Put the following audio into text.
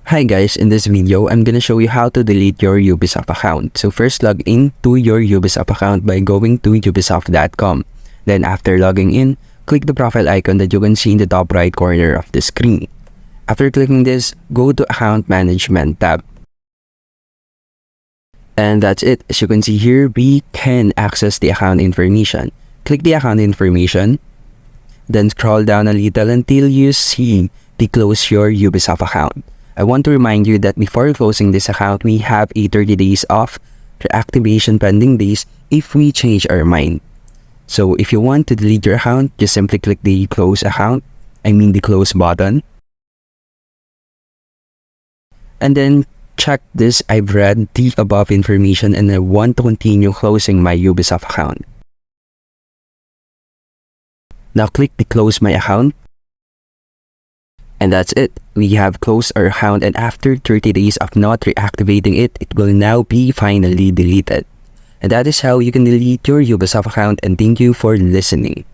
Hi guys, in this video, I'm gonna show you how to delete your Ubisoft account. So first log in to your Ubisoft account by going to ubisoft.com. Then after logging in, click the profile icon that you can see in the top right corner of the screen. After clicking this, go to Account Management tab. And that's it. As you can see here, we can access the account information. Click the account information, then scroll down a little until you see the Close Your Ubisoft account. I want to remind you that before closing this account, we have a 30 days off reactivation pending days if we change our mind. So if you want to delete your account, just simply click the close the close button. And then check this, I've read the above information and I want to continue closing my Ubisoft account. Now click the close my account. And that's it. We have closed our account, and after 30 days of not reactivating it, it will now be finally deleted. And that is how you can delete your Ubisoft account, and thank you for listening.